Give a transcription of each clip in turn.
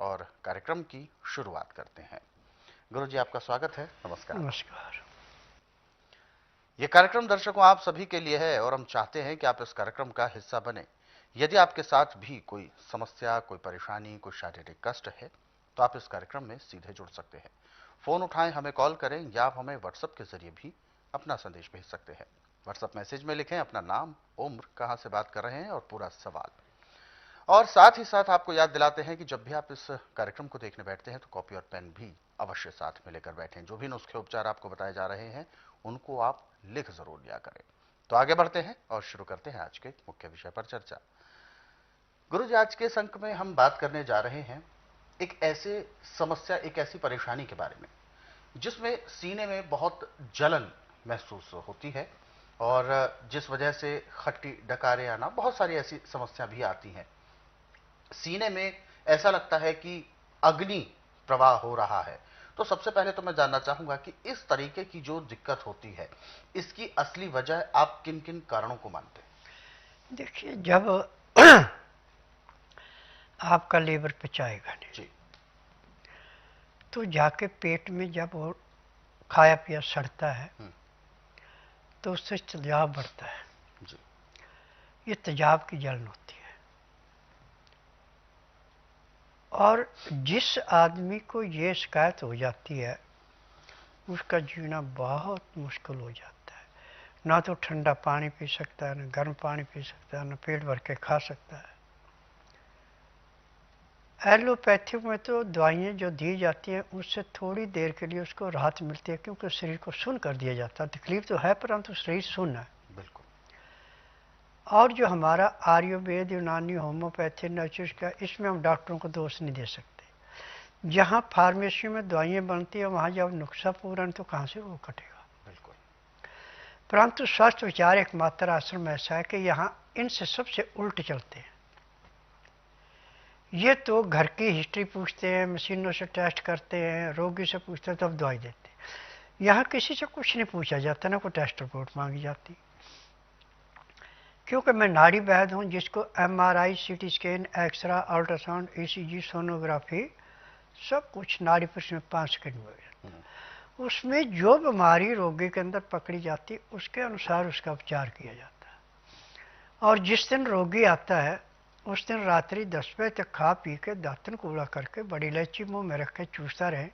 और कार्यक्रम की शुरुआत करते हैं। गुरु जी, आपका स्वागत है। नमस्कार। नमस्कार। यह कार्यक्रम दर्शकों आप सभी के लिए है और हम चाहते हैं कि आप इस कार्यक्रम का हिस्सा बने। यदि आपके साथ भी कोई समस्या, कोई परेशानी, कोई शारीरिक कष्ट है तो आप इस कार्यक्रम में सीधे जुड़ सकते हैं। फोन उठाएं, हमें कॉल करें या आप हमें व्हाट्सएप के जरिए भी अपना संदेश भेज सकते हैं। व्हाट्सएप मैसेज में लिखें अपना नाम, उम्र, कहां से बात कर रहे हैं और पूरा सवाल। और साथ ही साथ आपको याद दिलाते हैं कि जब भी आप इस कार्यक्रम को देखने बैठते हैं तो कॉपी और पेन भी अवश्य साथ में लेकर बैठें। जो भी नुस्खे उपचार आपको बताए जा रहे हैं उनको आप लिख जरूर लिया करें। तो आगे बढ़ते हैं और शुरू करते हैं आज के मुख्य विषय पर चर्चा। गुरु जी, आज के इस अंक में हम बात करने जा रहे हैं एक ऐसे समस्या, एक ऐसी परेशानी के बारे में जिसमें सीने में बहुत जलन महसूस होती है और जिस वजह से खट्टी डकारे आना, बहुत सारी ऐसी समस्या भी आती हैं। सीने में ऐसा लगता है कि अग्नि प्रवाह हो रहा है। तो सबसे पहले तो मैं जानना चाहूंगा कि इस तरीके की जो दिक्कत होती है इसकी असली वजह आप किन किन कारणों को मानते हैं? देखिए, जब आपका लीवर पचाएगा नहीं जी। तो जाके पेट में जब वो खाया पिया सड़ता है तो उससे तेजाब बढ़ता है। जी। ये तेजाब की जलन होती है और जिस आदमी को ये शिकायत हो जाती है उसका जीना बहुत मुश्किल हो जाता है। ना तो ठंडा पानी पी सकता है, ना गर्म पानी पी सकता है, ना पेट भर के खा सकता है। एलोपैथिक में तो दवाइयाँ जो दी जाती हैं उससे थोड़ी देर के लिए उसको राहत मिलती है, क्योंकि शरीर को सुन्न कर दिया जाता है। तकलीफ तो है परंतु शरीर सुन्न है। बिल्कुल। और जो हमारा आयुर्वेद, यूनानी, होम्योपैथी, नेचुरल का, इसमें हम डॉक्टरों को दोष नहीं दे सकते। जहाँ फार्मेसी में दवाइयाँ बनती है वहाँ जब नुस्खा पूरा तो कहाँ से वो कटेगा। बिल्कुल। परंतु स्वस्थ विचार एकमात्र आश्रम ऐसा है कि यहाँ इनसे सबसे उल्ट चलते हैं। ये तो घर की हिस्ट्री पूछते हैं, मशीनों से टेस्ट करते हैं, रोगी से पूछते हैं तब दवाई देते हैं। यहाँ किसी से कुछ नहीं पूछा जाता, ना कोई टेस्ट रिपोर्ट मांगी जाती। क्योंकि मैं नाड़ी वैद्य हूँ जिसको MRI, CT scan, X-ray, ultrasound, ECG, sonography सब कुछ नाड़ी पर 5 सेकंड में हो जाता। उसमें जो बीमारी रोगी के अंदर पकड़ी जाती उसके अनुसार उसका उपचार किया जाता है। और जिस दिन रोगी आता है उस दिन रात्रि 10 बजे तक खा पी के दातन कूड़ा करके बड़ी इलायची मुंह में रख के चूसता रहे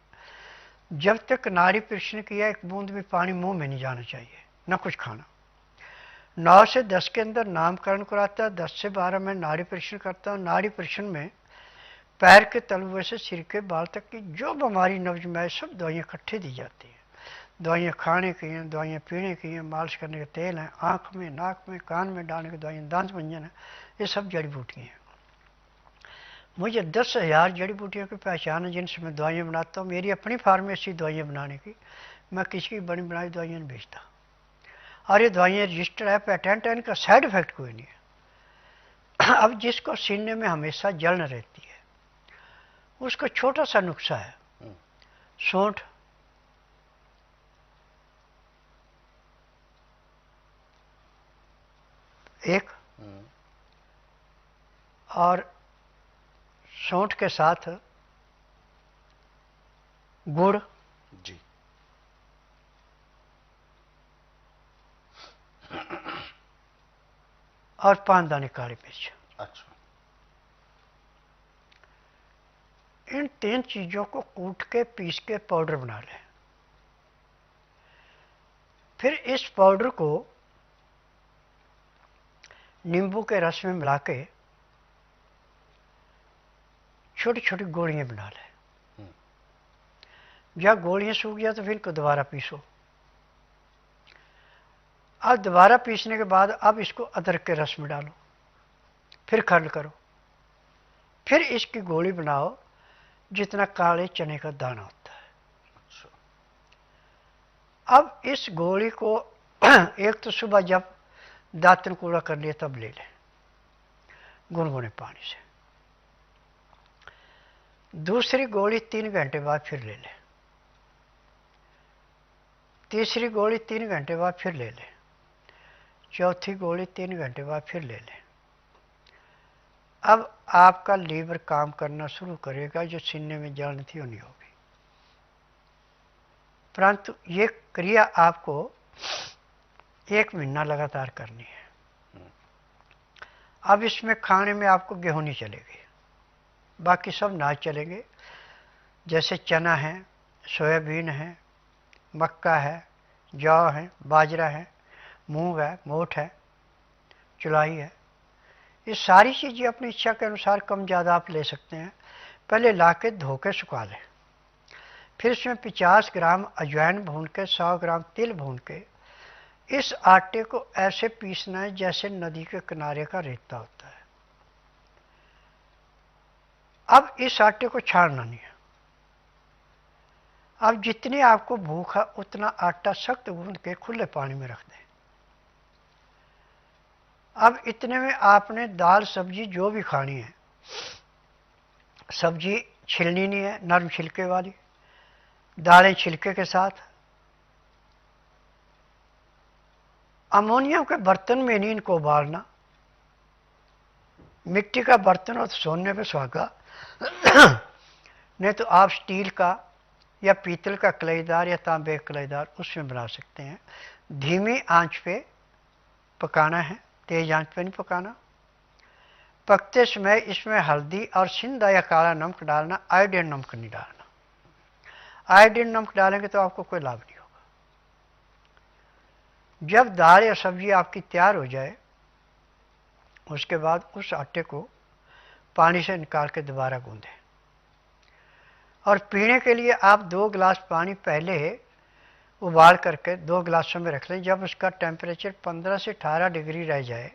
जब तक नाड़ी परीक्षण किया एक बूंद भी पानी मुंह में नहीं जाना चाहिए, न कुछ खाना। 9 से 10 के अंदर नामकरण कराता है, 10 से 12 में नाड़ी परीक्षण करता हूँ। नाड़ी परीक्षण में पैर के तलवे से सिर के बाल तक की जो बीमारी नब्ज में है सब दवाइयाँ इकट्ठे दी जाती हैं। दवाइयाँ खाने की हैं, दवाइयाँ पीने की हैं, मालिश करने के तेल हैं, आँख में, नाक में, कान में डालने की दवाइयाँ, दांत मंजन है, ये सब जड़ी बूटियाँ हैं। मुझे 10,000 जड़ी बूटियों की पहचान है जिनसे मैं दवाइयाँ बनाता हूँ। मेरी अपनी फार्मेसी दवाइयाँ बनाने की, मैं किसी की बनी बनाई दवाइयाँ नहीं बेचता। और ये दवाइयाँ रजिस्टर्ड है, पेटेंट है, इनका साइड इफेक्ट कोई नहीं है। अब जिसको सीने में हमेशा जलन रहती है उसको छोटा सा नुस्खा है, सौंठ, एक, और सौंठ के साथ गुड़ जी। और 5 दाने काली मिर्च। अच्छा। इन 3 चीजों को कूट के पीस के पाउडर बना लें। फिर इस पाउडर को नींबू के रस में मिला के छोटी छोटी गोलियां बना लें। जब गोलियां सूख गया तो फिर इनको दोबारा पीसो। अब दोबारा पीसने के बाद अब इसको अदरक के रस में डालो, फिर खंड करो, फिर इसकी गोली बनाओ जितना काले चने का दाना होता है। अच्छा। अब इस गोली को एक तो सुबह जब दातन कूड़ा कर लिया तब ले लें गुनगुने पानी से। दूसरी गोली 3 घंटे बाद फिर ले लें। तीसरी गोली 3 घंटे बाद फिर ले लें। चौथी गोली 3 घंटे बाद फिर ले लें। अब आपका लीवर काम करना शुरू करेगा, जो सीने में जलन थी वो नहीं होगी। परंतु ये क्रिया आपको 1 महीना लगातार करनी है। अब इसमें खाने में आपको गेहूं नहीं चलेगी, बाकी सब अनाज चलेंगे, जैसे चना है, सोयाबीन है, मक्का है, जौ है, बाजरा है, मूंग है, मोठ है, चुलाई है। ये सारी चीज़ें अपनी इच्छा के अनुसार कम ज़्यादा आप ले सकते हैं। पहले ला के धो के सुखा लें, फिर इसमें 50 ग्राम अजवाइन भून के, 100 ग्राम तिल भून के इस आटे को ऐसे पीसना है जैसे नदी के किनारे का रेता होता है। अब इस आटे को छानना नहीं है। अब जितनी आपको भूख है उतना आटा सख्त गूंद के खुले पानी में रख दें। अब इतने में आपने दाल सब्जी जो भी खानी है, सब्जी छिलनी नहीं है, नरम छिलके वाली, दालें छिलके के साथ। अमोनियम के बर्तन में नहीं इनको उबालना, मिट्टी का बर्तन हो तो सोने पे सुहागा, नहीं तो आप स्टील का या पीतल का कलाईदार या तांबे का कलाईदार उसमें बना सकते हैं। धीमी आंच पे पकाना है, तेज आंच पे नहीं पकाना। पकते समय इसमें हल्दी और सिंधा या काला नमक डालना, आयोडीन नमक नहीं डालना। आयोडीन नमक डालेंगे तो आपको कोई लाभ नहीं होगा। जब दाल या सब्जी आपकी तैयार हो जाए, उसके बाद उस आटे को पानी से निकाल के दोबारा गूंदें, और पीने के लिए आप 2 गिलास पानी पहले उबाल करके 2 गिलासों में रख लें। जब उसका टेम्परेचर 15 से 18 डिग्री रह जाए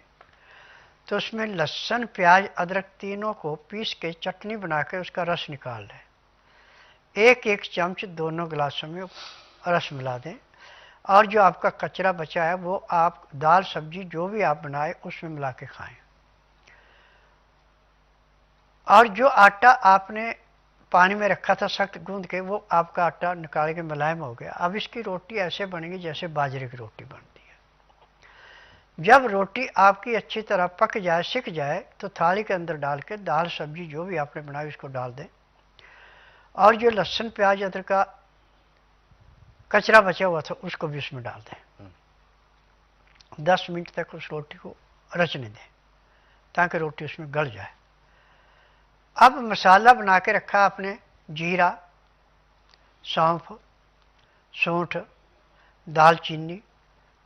तो उसमें लहसुन, प्याज, अदरक तीनों को पीस के चटनी बना के उसका रस निकाल लें। 1-1 चम्मच दोनों गिलासों में रस मिला दें, और जो आपका कचरा बचा है वो आप दाल सब्जी जो भी आप बनाए उसमें मिला के खाएं। और जो आटा आपने पानी में रखा था सख्त गूंद के, वो आपका आटा निकाल के मुलायम हो गया। अब इसकी रोटी ऐसे बनेगी जैसे बाजरे की रोटी बनती है। जब रोटी आपकी अच्छी तरह पक जाए, सिक जाए, तो थाली के अंदर डाल के दाल सब्जी जो भी आपने बनाई उसको डाल दें, और जो लहसुन, प्याज, अदरक का कचरा बचा हुआ था उसको भी उसमें डाल दें। 10 मिनट तक उस रोटी को रचने दें ताकि रोटी उसमें गल जाए। अब मसाला बना के रखा आपने, जीरा, सौंफ, सूंठ, दालचीनी,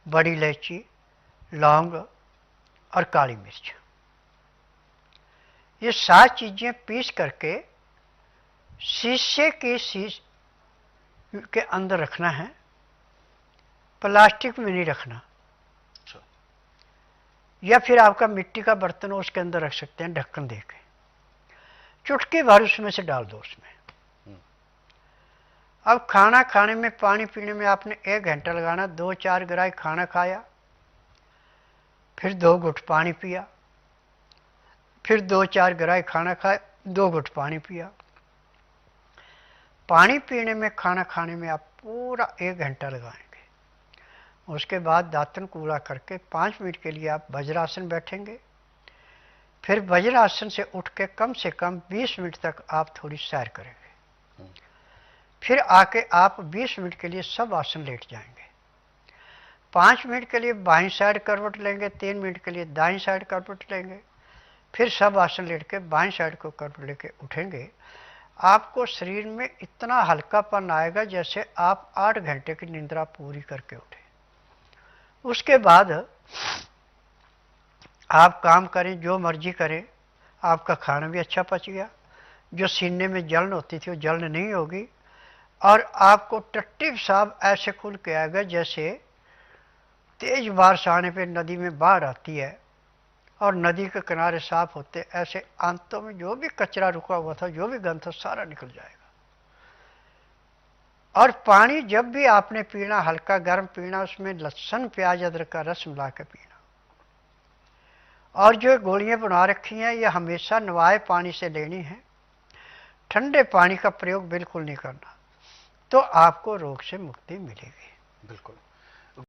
बड़ी इलायची, लौंग और काली मिर्च, ये 7 चीज़ें पीस करके शीशे की शीश के अंदर रखना है, प्लास्टिक में नहीं रखना। या फिर आपका मिट्टी का बर्तन हो उसके अंदर रख सकते हैं ढक्कन देके। चुटकी भर उसमें से डाल दो उसमें। अब खाना खाने में, पानी पीने में आपने 1 घंटा लगाना। 2-4 गिराई खाना खाया, फिर 2 घुट पानी पिया, फिर 2-4 गिराई खाना खाया, 2 घुट पानी पिया। पानी पीने में, खाना खाने में आप पूरा 1 घंटा लगाएंगे। उसके बाद दातन कूला करके 5 मिनट के लिए आप वज्रासन बैठेंगे। फिर वज्रासन से उठ के कम से कम 20 मिनट तक आप थोड़ी सैर करेंगे। फिर आके आप 20 मिनट के लिए सब आसन लेट जाएंगे। 5 मिनट के लिए बाईं साइड करवट लेंगे, 3 मिनट के लिए दाईं साइड करवट लेंगे, फिर सब आसन लेट के बाईं साइड को करवट लेके उठेंगे। आपको शरीर में इतना हल्कापन आएगा जैसे आप 8 घंटे की निद्रा पूरी करके उठे। उसके बाद आप काम करें, जो मर्जी करें, आपका खाना भी अच्छा पच गया, जो सीने में जलन होती थी वो जलन नहीं होगी, और आपको टट्टी पेशाब ऐसे खुल के आएगा जैसे तेज बारिश आने पे नदी में बाढ़ आती है और नदी के किनारे साफ होते, ऐसे आंतों में जो भी कचरा रुका हुआ था, जो भी गंध था, सारा निकल जाएगा। और पानी जब भी आपने पीना, हल्का गर्म पीना, उसमें लहसुन, प्याज, अदरक का रस मिला के पीना। और जो गोलियां बना रखी हैं ये हमेशा नवाए पानी से लेनी है, ठंडे पानी का प्रयोग बिल्कुल नहीं करना, तो आपको रोग से मुक्ति मिलेगी। बिल्कुल।